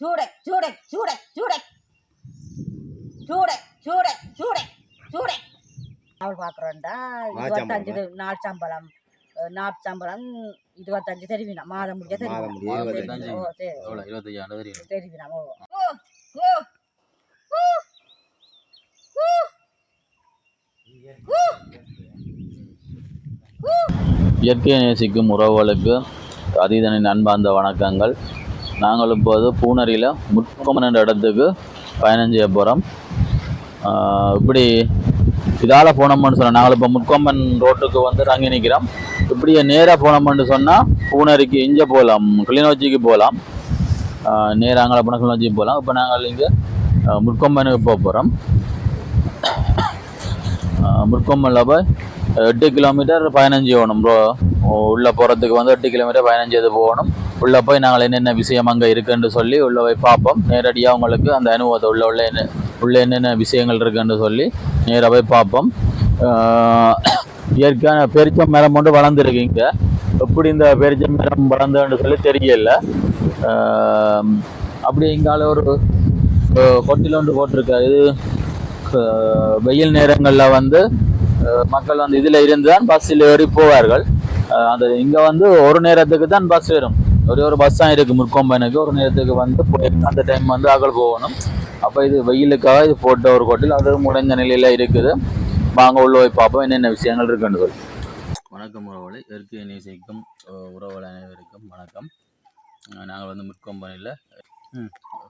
சூடை சூடை சூடை சூடை சூடை சூடை சூடை சூடை அவள் பார்க்குறோண்டா 25 நாள் சம்பளம் நாற்பது 25 தெரிவினா மாதம் முடிக்க தெரிவினா இயற்கையை நேசிக்கும் உறவுகளுக்கு அதீதனின் அன்பார்ந்த வணக்கங்கள். நாங்கள் இப்போது பூனரியில் முட்கொம்பன் என்ற இடத்துக்கு பயணம் செய்ய போகிறோம். இப்படி இதால் போனோம்னு சொன்னால் நாங்கள் இப்போ முட்கொம்பன் ரோட்டுக்கு வந்து இறங்கி நிற்கிறோம். இப்படியே நேராக போனோம்னு சொன்னால் பூனரிக்கு இங்கே போகலாம், கிளிநொச்சிக்கு போகலாம். நேராக அங்கே போனால் கிளிநொச்சிக்கு போகலாம். இப்போ நாங்கள் இங்கே முட்கொம்பனுக்கு போக போகிறோம். முட்கொம்பனில் போய் 8 கிலோமீட்டர் பயணம் செய்யணும் ப்ரோ. உள்ளே போகிறதுக்கு வந்து 8 கிலோமீட்டர் பயணம் செய்து போகணும். உள்ளே போய் நாங்கள் என்னென்ன விஷயம் அங்கே இருக்குன்னு சொல்லி உள்ளே போய் பார்ப்போம். நேரடியாக உங்களுக்கு அந்த அனுபவத்தை உள்ளே என்னென்ன விஷயங்கள் இருக்குன்னு சொல்லி நேராக போய் பார்ப்போம். இயற்கையான பெரிச்ச மரம் கொண்டு வளர்ந்துருக்கீங்க. எப்படி இந்த பெரிச்ச மரம் வளர்ந்துன்னு சொல்லி தெரியல. அப்படி இங்கால ஒரு கொட்டில் ஒன்று போட்டிருக்காரு. இது வெயில் நேரங்களில் வந்து மக்கள் வந்து இதில் இருந்து தான் பஸ்ஸில் ஏறி போவார்கள். அந்த இங்கே வந்து ஒரு நேரத்துக்கு தான் பஸ் வரும். ஒரு பஸ் தான் இருக்குது முட்கொம்பனுக்கு. ஒரு நேரத்துக்கு வந்து அந்த டைம் வந்து அகல் போகணும். அப்போ இது வெயிலுக்காக இது போட்ட ஒரு கோட்டில் அது முடைஞ்ச நிலையில் இருக்குது. வாங்க உள்ள போய் பார்ப்போம் என்னென்ன விஷயங்கள் இருக்குன்னு சொல்லி. வணக்கம் உறவுகளை, இயற்கையை நேசிக்கும் உறவுகள் அனைவருக்கும் வணக்கம். நாங்கள் வந்து முட்கொம்பனில்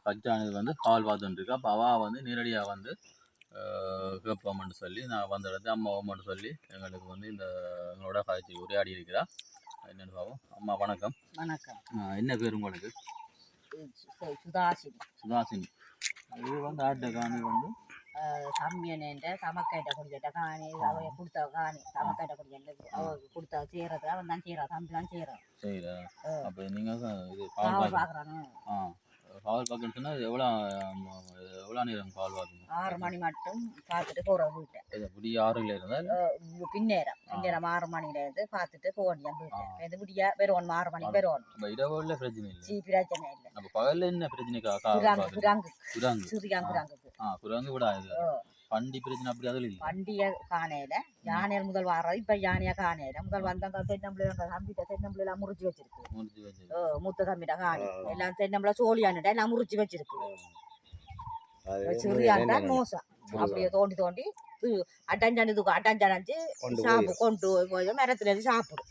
கச்சானது வந்து கால் பார்த்துட்டுருக்கோம். அப்போ அவள் வந்து நேரடியாக வந்து கேட்போம்னு சொல்லி நான் வந்த இடத்து அம்மாவோம்னு சொல்லி எங்களுக்கு வந்து இந்த எங்களோட காய்ச்சி உரையாடி இருக்கிறா. என்னென்னு பார்ப்போம். அம்மா வணக்கம். வணக்கம். என்ன பேர் உங்களுக்கு? சுதாசினி. இது வந்து ஆட்ட காணி வந்து சம்மியன் சமக்கைட்ட குடிச்சிட்ட காணி அவைய கொடுத்த காணி சமக்கைட்ட குடிச்சு அவருக்கு கொடுத்த செய்யறது அவன் தான் செய்யறான், தம்பி தான் செய்யறான். செய்யறா. அப்போ நீங்கள் இது பால் பார்க்குறாங்க. பால் பார்க்கணுன்னு சொன்னால் எவ்வளோ நேரம் பால் பார்க்கணும்? 6 மணி மட்டும் பார்த்துட்டு போகிறோம் வீட்டை. இப்படி 6ல் இருந்தால் பின்னேரம் 6 மணிலேருந்து பார்த்துட்டு போக வேண்டிய வீட்டை. இது முடியா வெறும் 6 மணிக்கு வெறும். நம்ம இரவுல பிரச்சனை இல்லை. பிரச்சனை இல்லை. நம்ம பகலில் என்ன பிரச்சனைக்கா? குரங்கு விடாது. பண்டி பிரச்சனை அப்படி அதில் இல்லை. பண்டிகை காணையில யானையர் முதல் வர்றது. இப்ப யானையா காணையில முதல் வந்தாங்க தென்னம்பிள்ளை தம்பிட்ட தென்னம்பிள்ளை எல்லாம் முறிச்சு வச்சிருக்கு. மூத்த தம்பிட்ட காணி எல்லாம் தென்னம்பிள்ளை சோழியானிட்ட எல்லாம் முறிச்சு வச்சிருக்கு. சிறியாண்டா மோசம் அப்படியே தோண்டி தோண்டி அட்டஞ்சானதுக்கு அட்டஞ்சானஞ்சு சாப்பு கொண்டு போய் மரத்துல இருந்து சாப்பிடும்.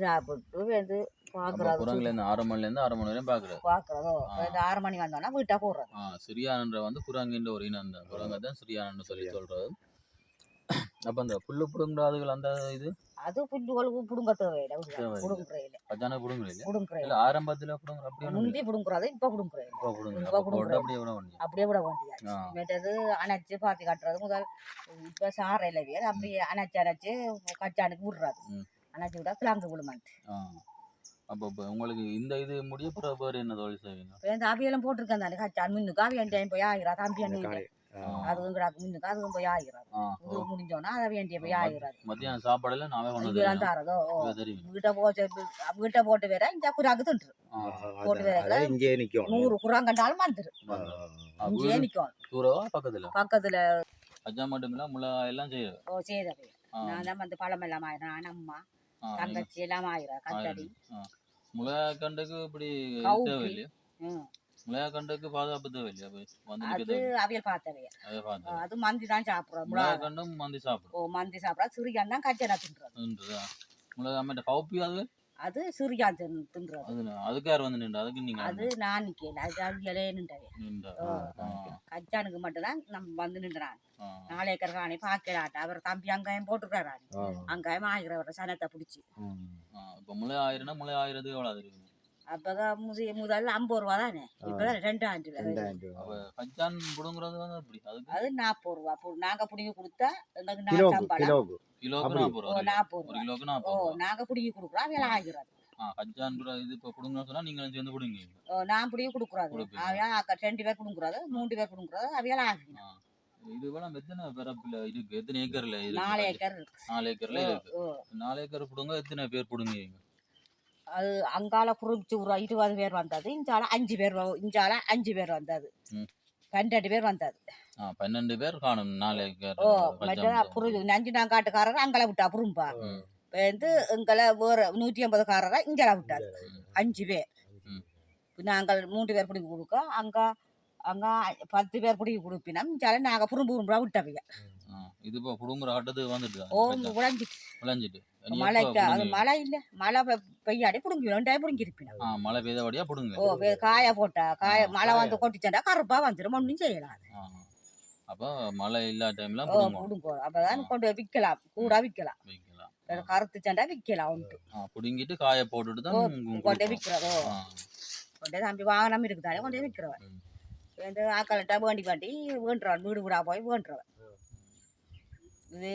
சாப்பிட்டு வந்து பாக்குறோம். 6 மணிலேருந்து 6 மணி வரையும் பாக்குறதோ 6 மணி வந்தோம்னா வீட்டா போடுறோம். சிரியானன்ற வந்து குரங்குன்ற ஒரு இனம் தான். குரங்கு தான் சிரியானன்னு சொல்லி சொல்றது. அப்ப அந்த புல்லு புடுங்குறாதுகள் அந்த இது அது புல்லுகளுக்கு புடுங்க தேவையில்லை. ஆரம்பத்துல முந்தி புடுங்குறது இப்ப புடுங்குறது அப்படியே விட வேண்டிய மேட்டது அணைச்சு பாத்தி காட்டுறது முதல். இப்ப சாரையில அப்படியே அணைச்சு கச்சானுக்கு விடுறாது. அணைச்சு விட்டா கிளாங்கு விடுமாட்டு. அப்போ உங்களுக்கு இந்த இது முடிய பேர் என்ன தொழில் செய்வீங்க? இந்த அவியெல்லாம் போட்டிருக்கேன் தானே கச்சான் முன்னுக்கு அவியன் டைம் போய் ஆகிறாது. தம்பி அதுவும் முன்னுக்கு அதுவும் போய் ஆகிறாது. இது முடிஞ்சோன்னா அதை வேண்டிய போய் ஆகிறாது. மத்தியானம் சாப்பாடுல இதெல்லாம் தாரதோ வீட்டை போட்டு வேற இந்த குராங்கு தின்று போட்டு வேற 100 குராங்கண்டாலும் வந்துரு. இங்கே நிற்கும் பக்கத்துல அஜா மட்டும் இல்ல முளை எல்லாம் செய்யும். செய்தது நான் தான் வந்து பழம் எல்லாம் ஆயிரம் அம்மா தங்கச்சி எல்லாம் ஆயிரம் கத்தடி முளைக்கண்டுக்கு இப்படி தேவையில்லையா? முளைக்கண்டுக்கு பாதுகாப்பு தேவையில்லையா? அது அவியல் பார்த்தவைய அது மந்தி தான் சாப்பிடுறோம். முளைக்கண்டும் மந்தி சாப்பிடுறோம். மந்தி சாப்பிடா சிறியான் தான் கச்சனா தின்றது. முளை கவுப்பி அது சிறியான் தின்றது. அதுக்கு யார் வந்து நின்று? அதுக்கு நீங்க அது நான் நிக்கல. அது அவியலே நின்றவே கச்சானுக்கு மட்டும்தான் நம்ம வந்து நின்றான். 4 ஏக்கர் காணி பாக்கலாட்ட அவர் தம்பி அங்காயம் போட்டுக்கிறாரு. அங்காயம் ஆகிறவர சனத்தை பிடிச்சி. இப்போ முளை ஆயிரம்னா முளை ஆயிரது எவ்வளவு இருக்கு? அப்பதான் முதல்ல 50 ரூபா தானே. இப்பதான் 2000 கச்சான் புடுங்குறது வந்து அப்படி அது 40 ரூபா. நாங்க புடிங்கி கொடுத்தா எங்களுக்கு 4 சம்பளம். கிலோக்கு 40 ரூபா. நாங்க புடிங்கி கொடுக்குறோம் அவையில ஆகிறது. கச்சான் இது இப்போ புடுங்கன்னு சொன்னா நீங்க சேர்ந்து புடுங்க. நான் புடிங்கி கொடுக்குறாது அவையா 2 பேர் புடுங்குறாது 3 பேர் புடுங்குறாது அவையால ஆகுது. இதுவெல்லாம் எத்தனை பரப்புல இருக்கு? எத்தனை ஏக்கர்ல இருக்கு? 4 ஏக்கர். 4 ஏக்கர்ல இருக்கு. 4 ஏக்கர் புடுங்க எத்தனை பேர் புடுங்குவீங்க? அது அங்கால குறிச்சு ஒரு 20 பேர் வந்தது, இஞ்சால 5 பேர், இஞ்சால 5 பேர் வந்தது, 12 பேர் வந்தது. 12 பேர் காணும் நாளைக்கு. ஓ மற்ற புரிஞ்சு 5 நாங்காட்டுக்காரர் அங்கலை விட்டா புரிம்பா வந்து எங்களை வேற 150 காரரை இங்கலை விட்டாரு 5 பேர். நாங்கள் 3 பேர் பிடிக்க கொடுக்க அங்க அங்க 10 பேர் பிடிக்க கொடுப்பினோம். இஞ்சால நாங்க புரும்புறா விட்டவைய. இது இப்போ புடுங்குற ஆட்டத்துக்கு வந்துட்டு ஓ விளைஞ்சிட்டு மழைக்கு அது மழை இல்ல, மழை பெய்யாடி புடுங்கி 2 புடுங்கி இருப்பினோம். மழை பெய்தபடியா புடுங்க. ஓ காய போட்டா காய மழை வந்து கொட்டிச்சா கருப்பா வந்துடும், ஒன்றும் செய்யலாம். அப்போ மழை இல்லா டைம்ல புடுங்கோ அப்பதான் கொண்டு விற்கலாம், கூட விற்கலாம், கருத்து சண்டை விற்கலாம். உண்டு புடுங்கிட்டு காய போட்டுட்டு தான் கொண்டே விற்கிறதோ, கொண்டே தம்பி வாகனம் இருக்குதானே கொண்டே விற்கிறவன். வந்து ஆக்கள்கிட்ட வேண்டி வேண்டுறவன், வீடு வீடா போய் வேண்டுறவன். இது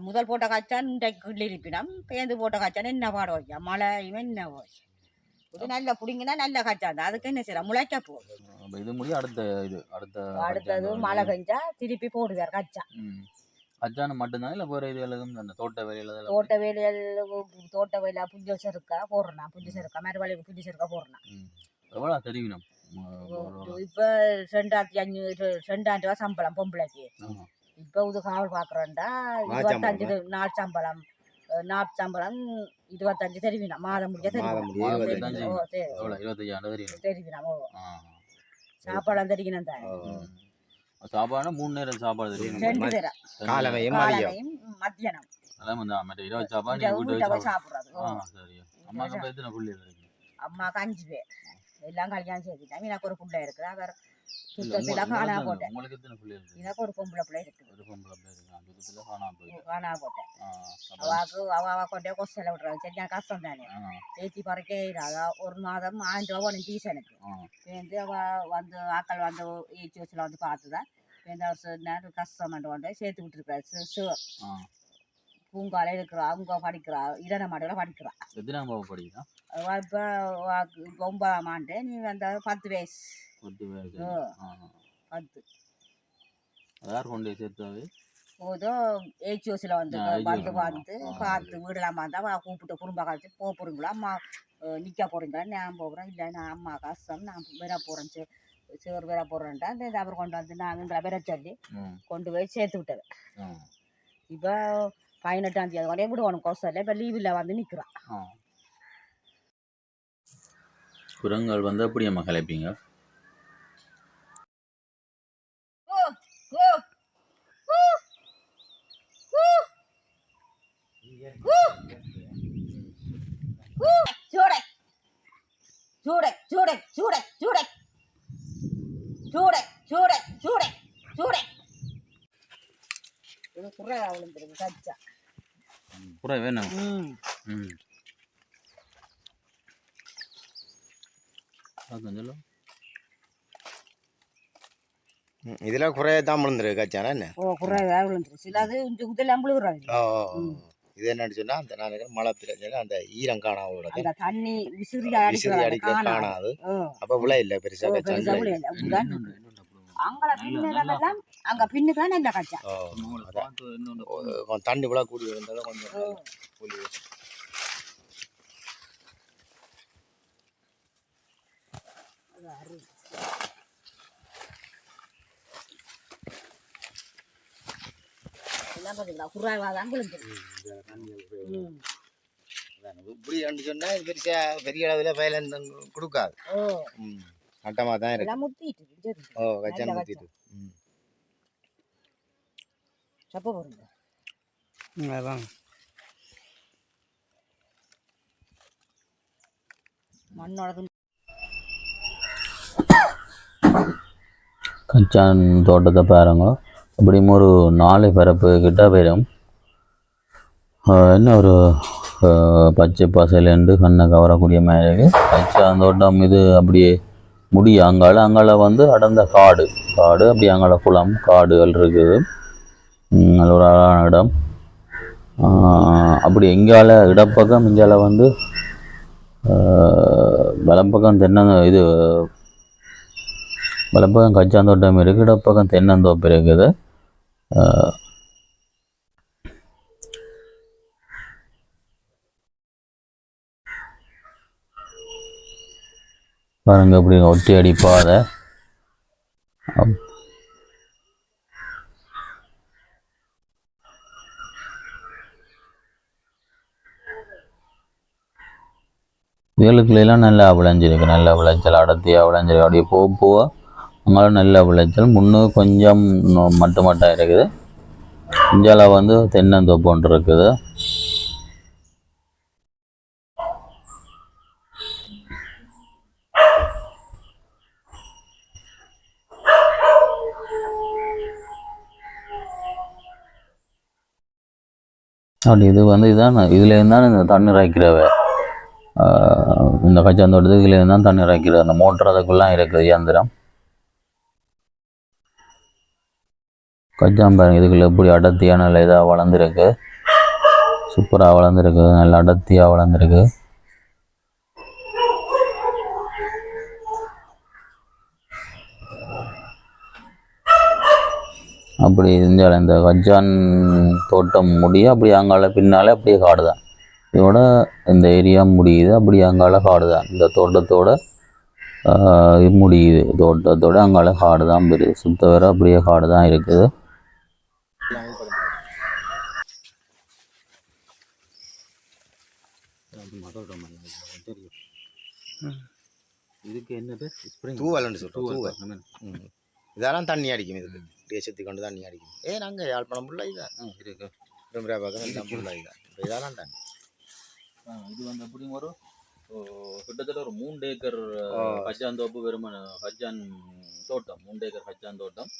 முதல் போட்ட காய்ச்சான் இன்றைக்கு இருப்பினம், பேந்து போட்ட காய்ச்சான் என்ன பாட வைக்க மழையுமே என்ன போய் இது நல்ல பிடிங்கினா நல்ல காய்ச்சாந்து, அதுக்கு என்ன செய்யலாம் முளைக்க போகுது. இது முடியும் அடுத்தது மழை பெஞ்சா திருப்பி போடுவார் கச்சா. கச்சான மட்டும்தான் இல்லை வேறு இது அந்த தோட்ட வேலையில் தோட்ட வேலை புஞ்ச செருக்கா போடுறேன், புஞ்ச செருக்கா மறுவழிக்கு புஞ்ச செருக்கா போடுறேன். எவ்வளோ தெரியும் இப்போ 2,500 ரூபா சம்பளம் பொம்பளைக்கு. இப்போ இது காவல் பார்க்குறேன்டா 25 நாள் சம்பளம், நாட் சம்பளம் 25 தெரிவினா மாதம் முடிஞ்சா தெரிவினா சாப்பாடு தெரிவினா தான். சாப்பாடு 3 நேரம் சாப்பாடு தெரியும், 2 நேரம் காலையும் மத்தியானம். சாப்பிட்றது. அம்மாவுக்கு 5 பேர் எல்லாம் கல்யாணம் செய்துட்டாங்க. எனக்கு ஒரு பிள்ளை இருக்குது, அவர் சுத்தத்தில் காணா போட்டேன். எனக்கு ஒரு பொம்பளை பிள்ளை இருக்குது, காணா போட்டேன். அவ கொண்டே கொஸ்டில் விட்றாங்க. சரி நான் கஷ்டம் தானே ஏற்றி பறக்கா. ஒரு மாதம் 1000 ரூபா ஒன்று டீசனுக்கு வந்து அவ வந்து ஆக்கள் வந்து ஏற்றி வச்சுல வந்து பார்த்துதான் அவர் கஷ்டம் கொண்டு சேர்த்து விட்டுருக்காரு. பூங்கால இருக்கிறா, அவங்க படிக்கிறா, 2ஆம் ஆண்டுல படிக்கிறா. இப்போ 9ஆம் ஆண்டு, நீ வந்த 10 வயசு. 10 போதோ ஏச்சிஓசில் வந்து பார்த்து வீடெல்லாம் பார்த்தா கூப்பிட்டு குடும்ப காலத்து போக போகிறீங்களா, அம்மா நிற்க போகிறீங்களா, நான் போகிறேன், இல்லை நான் அம்மா கஷ்டம் நான் வர போகிறேன், சேர் வர போகிறேன்ட்டா அந்த அப்புறம் கொண்டு வந்து நாங்கள் வர சொல்லி கொண்டு போய் சேர்த்து விட்டது. இப்போ 18ஆம் தேதி வரையும் விடுவானு கோசம். இப்போ லீவில் வந்து நிற்கிறான். குரங்கள் வந்து எப்படி அம்மா கலைப்பீங்க? புறா வேணும். இதுல குறையத்தான் விழுந்துருக்கு கச்சானா என்ன? குறையா விழுந்துருச்சு. அது இதெல்லாம் விழுகுறாங்க. இது என்னன்னு சொன்னா அந்த நான் மழை பெய்யல அந்த ஈரம் காணாவோட தண்ணி விசிறி அடிக்க காணாது. அப்ப விழ இல்ல பெருசா கச்சா. அங்க பின்னுக்கு நல்ல கச்சா. தண்ணி விழ கூடி இருந்தாலும் கொஞ்சம் புளி இப்படி சொன்னா பெருசா பெரிய அளவுல பயலன் கொடுக்காது. நட்டமா தான் இருக்கு. கச்சான் முத்திட்டு கச்சான் தோட்டத்தை பாருங்க. அப்படியும் ஒரு 4 பரப்பு கிட்ட போயிடும். என்ன ஒரு பச்சை பசையிலேருந்து கண்ணை கவரக்கூடிய மாதிரி இருக்குது கச்சான் தோட்டம். இது அப்படியே முடியும் அங்கால வந்து அடர்ந்த காடு அப்படி அங்கால குளம் காடுகள் இருக்குது. நல்ல ஒரு அழகான இடம். அப்படி எங்கால இடப்பக்கம் இங்கால வந்து வலப்பக்கம் இது வலப்பக்கம் கச்சாந்தோட்டம் இருக்குது, இடப்பக்கம் தென்னந்தோப்பு இருக்குது. பாருங்க அப்படி ஒட்டி அடிப்பாத வேலுக்குலாம் நல்லா விளைஞ்சிருக்கு, நல்ல விளைச்சல் அடர்த்தியாக விளைஞ்சிருக்கு. அப்படியே போக போக அங்கே நல்ல விளைச்சல். முன்னுக்கு கொஞ்சம் மட்டும் இருக்குது. இந்தியாவில் வந்து தென்னந்தோப்பு ஒன்று இருக்குது. அப்படி இது வந்து இதுதான் இதுலேருந்து தான் இந்த தண்ணீர் இறைக்கிறவை. இந்த கச்சாந்தோட்டத்துக்கு இதுலேருந்து தான் தண்ணீர் இறைக்கிறது. அந்த மோட்டர் அதுக்குள்ளே இருக்குது இயந்திரம். கச்சான் பாருங்க இதுக்குள்ள எப்படி அடர்த்தியாக நல்ல இதாக வளர்ந்துருக்கு, சூப்பராக வளர்ந்துருக்கு, நல்ல அடர்த்தியாக வளர்ந்துருக்கு. அப்படி இருந்தால் இந்த கச்சான் தோட்டம் முடிய அப்படி அங்கால பின்னாலே அப்படியே காடு தான். இதோட இந்த ஏரியா முடியுது, அப்படி அங்கால காடு தான். இந்த தோட்டத்தோட முடியுது, தோட்டத்தோட அங்கால காடு தான் பெரிய சுத்த வர அப்படியே காடு தான் இருக்குது. இதுக்கு என்ன பேர்? தூவல்னு சொல்கிறோம். இதெல்லாம் தண்ணி அடிக்கும், இதுக்கு தேசத்தை கொண்டு தண்ணி அடிக்கும். நாங்கள் யாழ்ப்பாணம் ஃபுல்லாக இதான் இருக்கு, பக்கம் ஃபுல்லாக இதான், இதெல்லாம் தண்ணி. இது வந்து எப்படி ஒரு கிட்டத்தட்ட ஒரு 3 ஏக்கர் கச்சாந்தோப்பு வெறுமன கச்சான் தோட்டம், 3 ஏக்கர் கச்சான் தோட்டம்.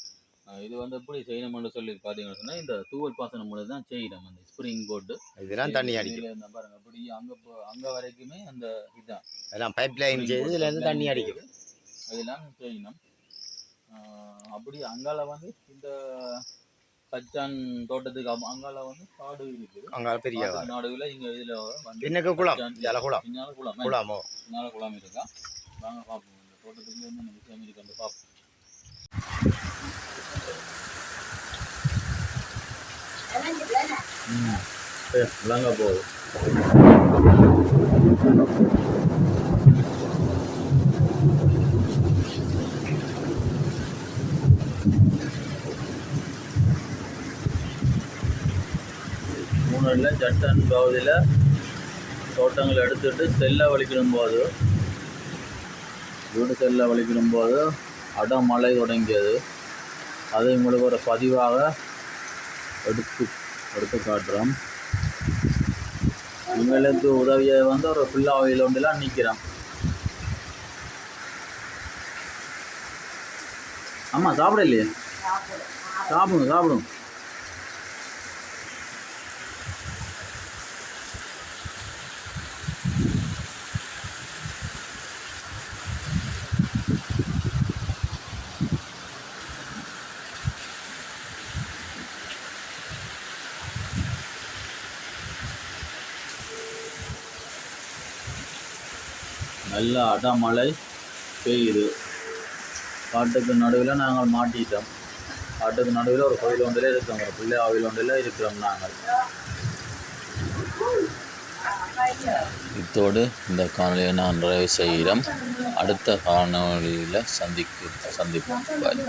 இது வந்து எப்படி செய்யணும்னு சொல்லி பார்த்தீங்கன்னு சொன்னால் இந்த தூவல் பாசனம் மூலம் தான் செய்யணும். அந்த ஸ்ப்ரிங் போட்டு இதெல்லாம் தண்ணி அடிக்கும் பாருங்க. அப்படி அங்கே வரைக்குமே அந்த இதுதான் எல்லாம் பைப் லைன் செய்து இதுலேருந்து தண்ணி அடிக்கும், அதெல்லாம் செய்யணும். அப்படி அங்கால வந்து இந்த கச்சான் தோட்டத்துக்கு அங்கால வந்து காடு இருக்குது. அங்கால பெரிய நாடுகளில் இங்கே இதில் பின்னக்கு குளம், குளம் பின்னால் குளம், குளமோ பின்னால் குளம் இருக்கா. வாங்க பார்ப்போம், இந்த தோட்டத்துக்கு வந்து நம்ம விஷயம் இருக்கு பார்ப்போம். விளங்க போகுது. மூணுல ஜட்டன் பகுதியில் தோட்டங்கள் எடுத்துட்டு செல்ல வலிக்கிடும் போது, வீடு செல்ல வலிக்கிடும் போது அடமழை தொடங்கியது. அதை உங்களுக்கு ஒரு பதிவாக எடுத்து காட்டுறோம். எங்களுக்கு உதவியை வந்து ஒரு ஃபுல்லா ஆயில் ஒன்றுலாம் நிற்கிறோம். ஆமாம் சாப்பிடலையே, சாப்பிடுங்க. நல்ல அடமழை பெய்யுது. காட்டுக்கு நடுவில் நாங்கள் மாட்டிட்டோம். காட்டுக்கு நடுவில் ஒரு கோயில் ஒன்றில் இருக்கோம், ஒரு பிள்ளை ஆவில் ஒன்றில் இருக்கிறோம் நாங்கள். இத்தோடு இந்த காணொலியை நான் நிறைவு செய்கிறோம். அடுத்த காணொலியில் சந்திப்போம். பாய்.